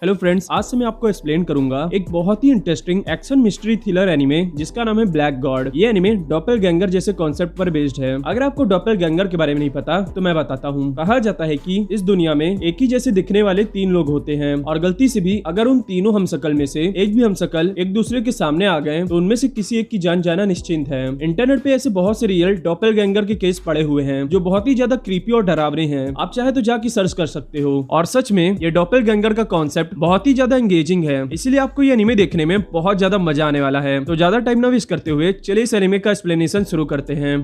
Hello friends, आज से मैं आपको एक्सप्लेन करूंगा एक बहुत ही interesting action mystery thriller anime जिसका नाम है ब्लैक गॉड। ये एनिमे डॉपलगैंगर जैसे कॉन्सेप्ट पर बेस्ड है। अगर आपको डॉपलगैंगर के बारे में नहीं पता तो मैं बताता हूँ। कहा जाता है कि इस दुनिया में एक ही जैसे दिखने वाले 3 लोग होते हैं और गलती से भी अगर उन तीनों हमशक्ल में से एक भी हमशक्ल एक दूसरे के सामने आ गए तो उनमें से किसी एक की जान जाना निश्चिंत है। इंटरनेट पे ऐसे बहुत से रियल डॉपलगैंगर के केस पड़े हुए हैं जो बहुत ही ज्यादा क्रीपी और डरावने हैं। आप चाहे तो जाके सर्च कर सकते हो। और सच में ये डॉपलगैंगर का कॉन्सेप्ट बहुत ही ज्यादा एंगेजिंग है, इसलिए आपको ये एनिमे देखने में बहुत ज्यादा मजा आने वाला है। तो ज्यादा टाइम ना वेस्ट करते हुए चलिए इस एनिमे का एक्सप्लेनेशन शुरू करते हैं।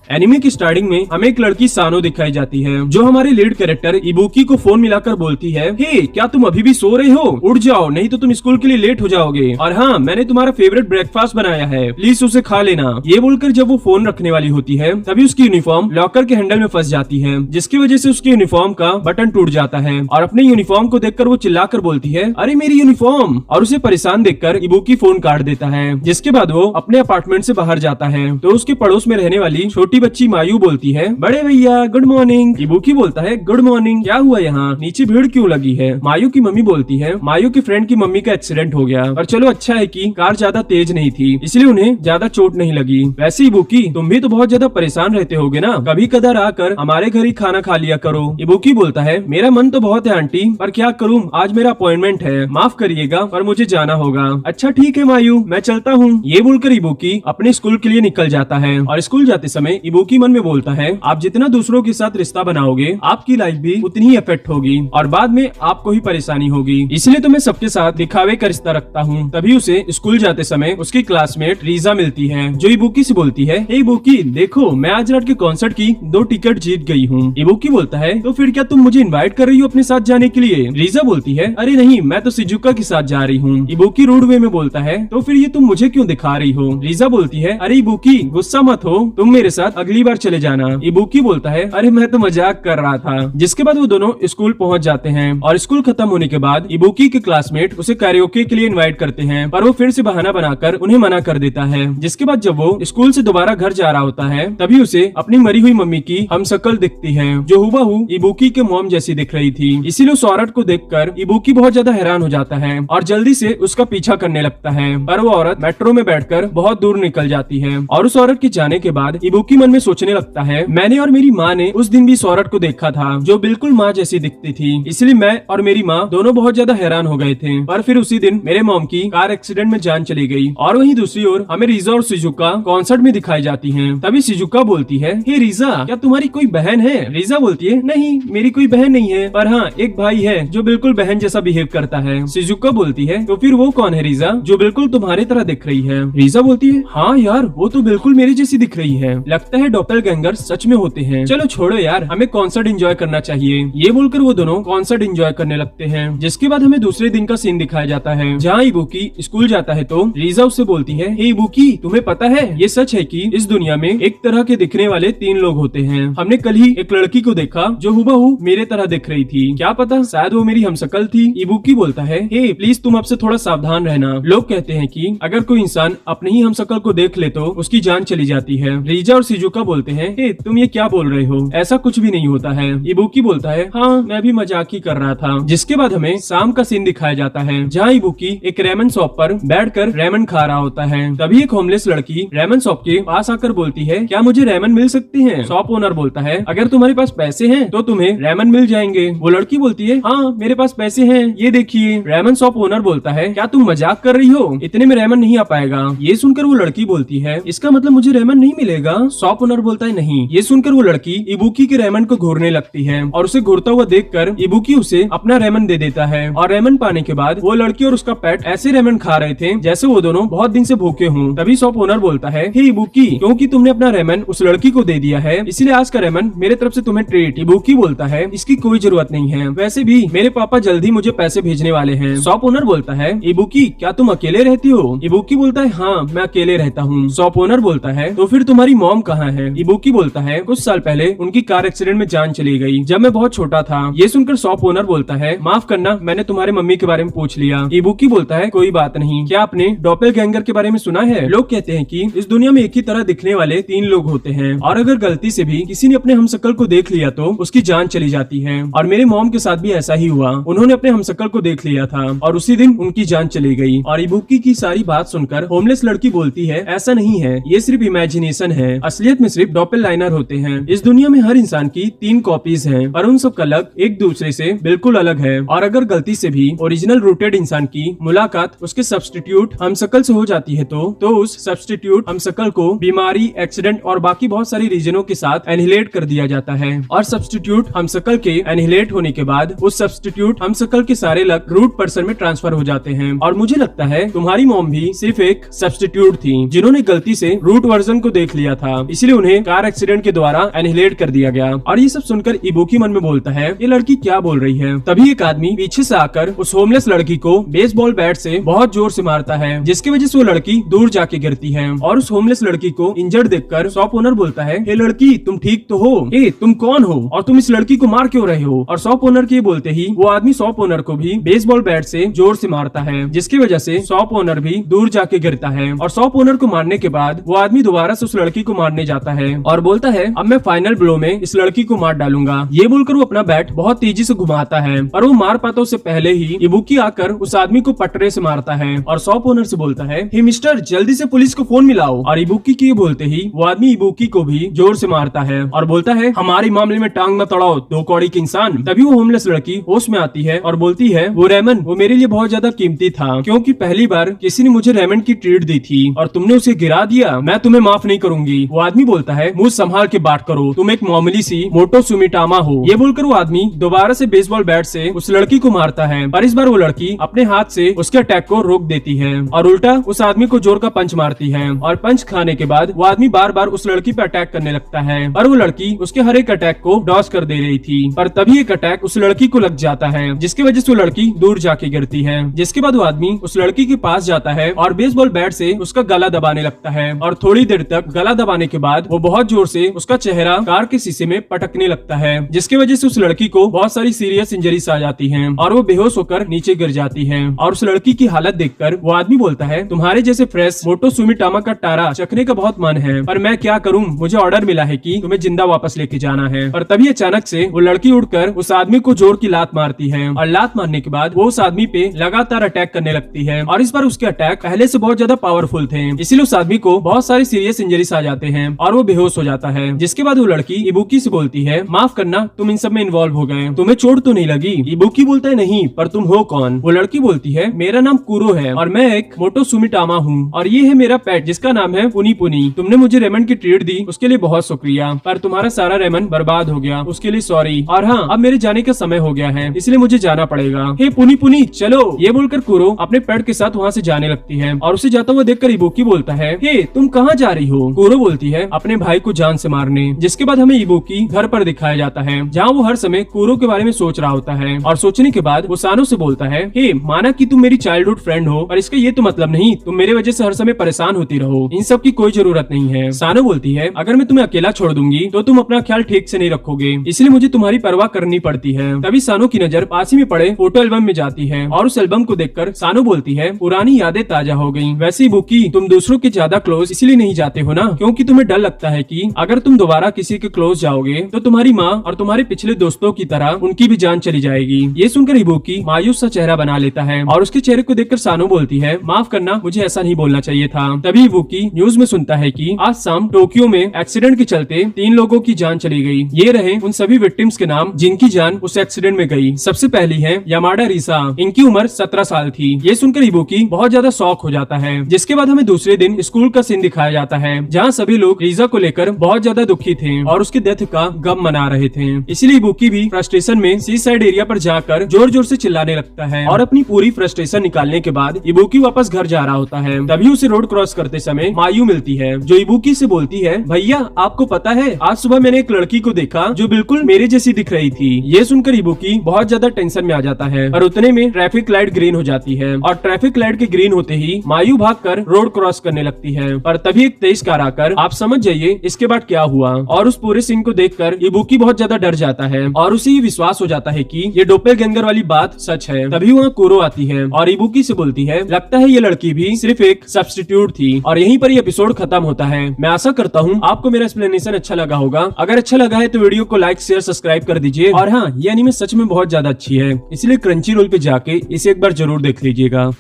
एनिमे की स्टार्टिंग में हमें एक लड़की सानो दिखाई जाती है जो हमारे लीड कैरेक्टर इबुकी को फोन मिलाकर बोलती है, हे क्या तुम अभी भी सो रहे हो? उठ जाओ, नहीं तो तुम स्कूल के लिए लेट हो जाओगे। और हाँ, मैंने तुम्हारा फेवरेट ब्रेकफास्ट बनाया है, प्लीज उसे खा लेना। ये बोलकर जब वो फोन रखने वाली होती है तभी उसकी यूनिफॉर्म लॉकर के हैंडल में फंस जाती है, जिसकी वजह से उसकी यूनिफॉर्म का बटन टूट जाता है। और अपने यूनिफॉर्म को देखकर वो चिल्लाकर बोलती है, अरे मेरी यूनिफॉर्म। और उसे परेशान देखकर इबुकी फोन काट देता है। जिसके बाद वो अपने अपार्टमेंट से बाहर जाता है तो उसके पड़ोस में रहने वाली छोटी बच्ची मायू बोलती है, बड़े भैया गुड मॉर्निंग। इबुकी बोलता है, गुड मॉर्निंग, क्या हुआ यहाँ नीचे भीड़ क्यों लगी है? मायू की मम्मी बोलती है, मायू की फ्रेंड की मम्मी का एक्सीडेंट हो गया, पर चलो अच्छा है कि कार ज्यादा तेज नहीं थी इसलिए उन्हें ज्यादा चोट नहीं लगी। वैसे इबुकी तुम भी तो बहुत ज्यादा परेशान रहते होगे ना, कभी कदार आकर हमारे घर ही खाना खा लिया करो। इबुकी बोलता है, मेरा मन तो बहुत है आंटी, पर क्या करूँ आज मेरा अपॉइंटमेंट है, माफ करिएगा पर मुझे जाना होगा। अच्छा ठीक है मायू, मैं चलता हूँ। ये बोलकर इबुकी अपने स्कूल के लिए निकल जाता है। और स्कूल जाते समय इबुकी मन में बोलता है, आप जितना दूसरों के साथ रिश्ता बनाओगे आपकी लाइफ भी उतनी ही इफेक्ट होगी और बाद में आपको ही परेशानी होगी, इसलिए तो मैं सबके साथ दिखावे का रिश्ता रखता हूँ। तभी उसे स्कूल जाते समय उसकी क्लासमेट रीजा मिलती है जो इबुकी से बोलती है, हे इबुकी देखो मैं आज रात के कॉन्सर्ट की 2 टिकट जीत गई हूँ। इबुकी बोलता है, तो फिर क्या तुम मुझे इनवाइट कर रही हो अपने साथ जाने के लिए? रीजा बोलती है, अरे नहीं, मैं तो सिजुका के साथ जा रही हूँ। इबुकी रूड वे में बोलता है, तो फिर ये तुम मुझे क्यों दिखा रही हो? रीजा बोलती है, अरे इबुकी गुस्सा मत हो, तुम मेरे साथ अगली बार चले जाना। इबुकी बोलता है, अरे मैं तो मजाक कर रहा था। जिसके बाद वो दोनों स्कूल पहुंच जाते हैं और स्कूल खत्म होने के बाद इबुकी के क्लासमेट उसे कैरियोके के लिए इनवाइट करते हैं, पर वो फिर से बहाना बनाकर उन्हें मना कर देता है। जिसके बाद जब वो स्कूल से दोबारा घर जा रहा होता है तभी उसे अपनी मरी हुई मम्मी की हमशक्ल दिखती है जो हुबहू इबुकी के मॉम जैसी दिख रही थी। इसीलिए उस औरत को देखकर इबुकी बहुत ज्यादा हैरान हो जाता है और जल्दी से उसका पीछा करने लगता है, पर वो औरत मेट्रो में बैठकर बहुत दूर निकल जाती है। और उस औरत के जाने के बाद इबुकी मन में सोचने लगता है, मैंने और मेरी माँ ने उस दिन भी इस औरत को देखा था जो बिल्कुल माँ जैसी दिखती थी, इसलिए मैं और मेरी माँ दोनों बहुत ज्यादा हैरान हो गए थे। पर फिर उसी दिन मेरे मॉम की कार एक्सीडेंट में जान चली गई। और वहीं दूसरी ओर हमें रीजा और सिजुका कॉन्सर्ट में दिखाई जाती हैं। तभी सिजुका बोलती है, हे रीजा क्या तुम्हारी कोई बहन है? रीजा बोलती है, नहीं मेरी कोई बहन नहीं है, पर हाँ एक भाई है जो बिल्कुल बहन जैसा बिहेव करता है। सिजुका बोलती है, तो फिर वो कौन है रीजा जो बिल्कुल तुम्हारी तरह दिख रही है? रीजा बोलती है, हाँ यार वो तो बिल्कुल मेरी जैसी दिख रही है, लगता है डॉपलगैंगर सच में होते हैं। चलो छोड़ो यार, हमें कॉन्सर्ट एंजॉय करना चाहिए। ये बोलकर वो दोनों कॉन्सर्ट एंजॉय करने लगते हैं। जिसके बाद हमें दूसरे दिन का सीन दिखाया जाता है जहाँ इबुकी स्कूल जाता है तो रीजा उससे बोलती है, हे इबुकी तुम्हें पता है ये सच है कि इस दुनिया में एक तरह के दिखने वाले 3 लोग होते हैं। हमने कल ही एक लड़की को देखा जो हुबहू मेरे तरह दिख रही थी, क्या पता शायद वो मेरी हमशक्ल थी। इबुकी बोलता है, हे प्लीज तुम अब से थोड़ा सावधान रहना, लोग कहते हैं कि अगर कोई इंसान अपने ही हमशक्ल को देख ले तो उसकी जान चली जाती है। रीजा और सिजुका बोलते हैं, हे तुम ये क्या बोल रहे हो, ऐसा कुछ भी नहीं होता है। इबुकी बोलता है, हाँ मैं भी मजाक ही कर रहा था। जिसके बाद हमें शाम का सीन दिखाया जाता है जहाँ इबुकी एक रेमन शॉप पर बैठकर रेमन खा रहा होता है। तभी एक होमलेस लड़की रेमन शॉप के पास आकर बोलती है, क्या मुझे रेमन मिल सकते हैं? शॉप ओनर बोलता है, अगर तुम्हारे पास पैसे हैं तो तुम्हें रेमन मिल जाएंगे। वो लड़की बोलती है, हाँ मेरे पास पैसे हैं, ये देखिए। रेमन शॉप ओनर बोलता है, क्या तुम मजाक कर रही हो, इतने में रेमन नहीं आ पाएगा। ये सुनकर वो लड़की बोलती है, इसका मतलब मुझे रेमन नहीं मिलेगा? शॉप ओनर बोलता है, नहीं। ये सुनकर वो लड़की इबुकी के रेमन को घूरने लगती है और उसे घूरता हुआ देखकर इबुकी उसे अपना रेमन दे देता है। और रेमन पाने के बाद वो लड़की और उसका पेट ऐसे रेमन खा रहे थे जैसे वो दोनों बहुत दिन से भूखे हों। तभी शॉप ओनर बोलता है, हे इबुकी क्योंकि तुमने अपना रेमन उस लड़की को दे दिया है इसलिए आज का रेमन मेरे तरफ से तुम्हें ट्रीट। इबुकी बोलता है, इसकी कोई जरूरत नहीं है, वैसे भी मेरे पापा जल्दी मुझे पैसे भेजने वाले हैं। शॉप ओनर बोलता है, इबुकी क्या तुम अकेले रहती हो? इबुकी बोलता है, हाँ मैं अकेले रहता हूँ। शॉप ओनर बोलता है, तो फिर तुम्हारी मॉम कहाँ कहाँ है? इबुकी बोलता है कुछ साल पहले उनकी कार एक्सीडेंट में जान चली गई जब मैं बहुत छोटा था। ये सुनकर शॉप ओनर बोलता है माफ करना, मैंने तुम्हारे मम्मी के बारे में पूछ लिया। इबुकी बोलता है कोई बात नहीं, क्या आपने डॉपलगैंगर के बारे में सुना है? लोग कहते हैं कि इस दुनिया में एक ही तरह दिखने वाले 3 लोग होते हैं और अगर गलती से भी किसी ने अपने हमशक्ल को देख लिया तो उसकी जान चली जाती है। और मेरे मॉम के साथ भी ऐसा ही हुआ, उन्होंने अपने हमशक्ल को देख लिया था और उसी दिन उनकी जान चली गई। और इबुकी की सारी बात सुनकर होमलेस लड़की बोलती है ऐसा नहीं है, ये सिर्फ इमेजिनेशन है, असलियत में सिर्फ डॉपललाइनर होते हैं। इस दुनिया में हर इंसान की 3 कॉपीज हैं पर उन सब का लग एक दूसरे से बिल्कुल अलग है। और अगर गलती से भी ओरिजिनल रूटेड इंसान की मुलाकात उसके सब्स्टिट्यूट हमशक्ल से हो जाती है तो उस सब्स्टिट्यूट हमशक्ल को बीमारी, एक्सीडेंट और बाकी बहुत सारी रीजनों के साथ एनिहिलेट कर दिया जाता है। और सब्स्टिट्यूट हमशक्ल के एनिहिलेट होने के बाद उस सब्स्टिट्यूट हमशक्ल के सारे लग रूट पर्सन में ट्रांसफर हो जाते हैं। और मुझे लगता है तुम्हारी मॉम भी सिर्फ एक सब्स्टिट्यूट थी जिन्होंने गलती से रूट वर्जन को देख लिया था, इसलिए उन्हें कार एक्सीडेंट के द्वारा एनिहिलेट कर दिया गया। और ये सब सुनकर इबुकी मन में बोलता है ये लड़की क्या बोल रही है। तभी एक आदमी पीछे से आकर उस होमलेस लड़की को बेसबॉल बैट से बहुत जोर से मारता है जिसकी वजह से वो लड़की दूर जाके गिरती है। और उस होमलेस लड़की को इंजर्ड देखकर शॉप ओनर बोलता है हे लड़की तुम ठीक तो हो? ए तुम कौन हो और तुम इस लड़की को मार क्यों रहे हो? और शॉप ओनर के बोलते ही वो आदमी शॉप ओनर को भी बेसबॉल बैट से जोर से मारता है जिसकी वजह से शॉप ओनर भी दूर जाके गिरता है। और शॉप ओनर को मारने के बाद वो आदमी दोबारा से उस लड़की को मारने जाता है और बोलता है अब मैं फाइनल ब्लो में इस लड़की को मार डालूंगा। ये बोलकर वो अपना बैट बहुत तेजी से घुमाता है और वो मार पाता उससे पहले ही इबुकी आकर उस आदमी को पटरे से मारता है और शॉप ओनर से बोलता है हे मिस्टर जल्दी से पुलिस को फोन मिलाओ। और इबुकी के बोलते ही वो आदमी इबुकी को भी जोर से मारता है और बोलता है हमारे मामले में टांग न तड़ाओ 2 कौड़ी के इंसान। तभी वो होमलेस लड़की होश में आती है और बोलती है वो रेमन वो मेरे लिए बहुत ज्यादा कीमती था क्योंकि पहली बार किसी ने मुझे रेमन की ट्रीट दी थी और तुमने उसे गिरा दिया, मैं तुम्हें माफ नहीं करूंगी। वो आदमी बोलता है मुझ संभाल के बात करो, तुम एक मामूली सी मोटो सुमिटामा हो। ये बोलकर वो आदमी दोबारा से बेसबॉल बैट से उस लड़की को मारता है पर इस बार वो लड़की अपने हाथ से उसके अटैक को रोक देती है और उल्टा उस आदमी को जोर का पंच मारती है। और पंच खाने के बाद वो आदमी बार बार उस लड़की पे अटैक करने लगता है पर वो लड़की उसके हर एक अटैक को डॉज कर दे रही थी। पर तभी एक अटैक उस लड़की को लग जाता है जिसकी वजह से वो लड़की दूर जाके गिरती है। जिसके बाद वो आदमी उस लड़की के पास जाता है और बेसबॉल बैट से उसका गला दबाने लगता है और थोड़ी देर तक गला दबाने के बाद वो बहुत जोर से उसका चेहरा कार के शीशे में पटकने लगता है जिसकी वजह से उस लड़की को बहुत सारी सीरियस इंजरीज आ जाती हैं और वो बेहोश होकर नीचे गिर जाती है। और उस लड़की की हालत देखकर वो आदमी बोलता है तुम्हारे जैसे फ्रेश मोटो सुमिटामा का टारा चखने का बहुत मन है पर मैं क्या करूं, मुझे ऑर्डर मिला है कि तुम्हें जिंदा वापस लेके जाना है। और तभी अचानक से वो लड़की उठकर उस आदमी को जोर की लात मारती है और लात मारने के बाद वो उस आदमी पे लगातार अटैक करने लगती है और इस बार उसके अटैक पहले से बहुत ज्यादा पावरफुल थे इसलिए उस आदमी को बहुत सारी सीरियस इंजरीज आ जाते हैं और वो बेहोश हो जाता है। जिसके बाद वो लड़की इबुकी से बोलती है माफ करना तुम इन सब में इन्वॉल्व हो गए, तुम्हें चोट तो नहीं लगी? इबुकी बोलता है नहीं, पर तुम हो कौन? वो लड़की बोलती है मेरा नाम कुरो है और मैं एक मोटो सुमिटामा हूँ और ये है मेरा पेट जिसका नाम है पुनी पुनी। तुमने मुझे रेमन की ट्रीट दी उसके लिए बहुत शुक्रिया पर तुम्हारा सारा रेमन बर्बाद हो गया, उसके लिए सॉरी। और हाँ अब मेरे जाने का समय हो गया है इसलिए मुझे जाना पड़ेगा। हे पुनी पुनी चलो। ये बोलकर कुरो अपने पेट के साथ वहाँ से जाने लगती है और उसे जाता हुआ देखकर इबुकी बोलता है हे तुम कहाँ जा रही हो? कुरो बोलती है अपने भाई को जान से मारने। जिसके बाद हमें इबुकी घर पर दिखाया जाता है जहाँ वो हर समय कुरो के बारे में सोच रहा होता है और सोचने के बाद वो सानो से बोलता है हे माना कि तुम मेरी चाइल्डहुड फ्रेंड हो पर इसका ये तो मतलब नहीं तुम मेरे वजह से हर समय परेशान होती रहो, इन सब की कोई जरूरत नहीं है। सानो बोलती है अगर मैं तुम्हें अकेला छोड़ दूंगी तो तुम अपना ख्याल ठीक से नहीं रखोगे इसलिए मुझे तुम्हारी परवाह करनी पड़ती है। तभी सानो की नजर पास ही में पड़े फोटो एल्बम में जाती है और उस एल्बम को देखकर सानो बोलती है पुरानी यादें ताजा हो गई। वैसे इबुकी तुम दूसरों के ज्यादा क्लोज इसलिए नहीं जाते हो ना क्योंकि तुम्हें डर लगता है कि अगर तुम दोबारा किसी के क्लोज जाओगे तो तुम्हारी माँ और तुम्हारे पिछले दोस्तों की तरह उनकी भी जान चली जाएगी। ये सुनकर इबुकी मायूस सा चेहरा बना लेता है और उसके चेहरे को देखकर सानो बोलती है माफ करना मुझे ऐसा नहीं बोलना चाहिए था। तभी इबुकी न्यूज में सुनता है कि आज शाम टोक्यो में एक्सीडेंट के चलते 3 लोगों की जान चली गई। ये रहे उन सभी विक्टिम्स के नाम जिनकी जान उस एक्सीडेंट में गई। सबसे पहली है यामाडा रिसा, इनकी उम्र 17 साल थी। ये सुनकर इबुकी बहुत ज्यादा शॉक हो जाता है। जिसके बाद हमें दूसरे दिन स्कूल का सीन दिखाया जाता है जहाँ सभी लोग रिजा को लेकर बहुत ज्यादा दुखी थे और उसके डेथ का गम मना रहे थे। इसलिए इबुकी भी फ्रस्ट्रेशन में सी साइड एरिया पर जाकर जोर जोर से चिल्लाने लगता है और अपनी पूरी फ्रस्ट्रेशन निकालने के बाद इबुकी वापस घर जा रहा होता है। तभी उसे रोड क्रॉस करते समय मायू मिलती है जो इबुकी से बोलती है भैया आपको पता है आज सुबह मैंने एक लड़की को देखा जो बिल्कुल मेरे जैसी दिख रही थी। ये सुनकर इबुकी बहुत ज्यादा टेंशन में आ जाता है और उतने में ट्रैफिक लाइट ग्रीन हो जाती है और ट्रैफिक लाइट के ग्रीन होते ही मायू भागकर रोड क्रॉस करने लगती है। पर तभी एक तेज कार आकर आप समझ जाइए इसके बाद क्या हुआ। और उस पूरे सीन को देखकर इबुकी बहुत ज्यादा डर जाता है और उसे ये विश्वास हो जाता है कि ये डोपेलगैंगर वाली बात सच है। तभी वहाँ कुरो आती है और इबुकी से बोलती है लगता है ये लड़की भी सिर्फ एक सब्स्टिट्यूट थी। और यहीं पर ये एपिसोड खत्म होता है। मैं आशा करता हूँ आपको मेरा एक्सप्लेनेशन अच्छा लगा होगा। अगर अच्छा लगा है तो वीडियो को लाइक शेयर सब्सक्राइब कर दीजिए। और हाँ, ये एनीमे सच में बहुत ज्यादा अच्छी है, इसलिए क्रंची रोल पे जाके इसे एक बार जरूर देख लीजिएगा।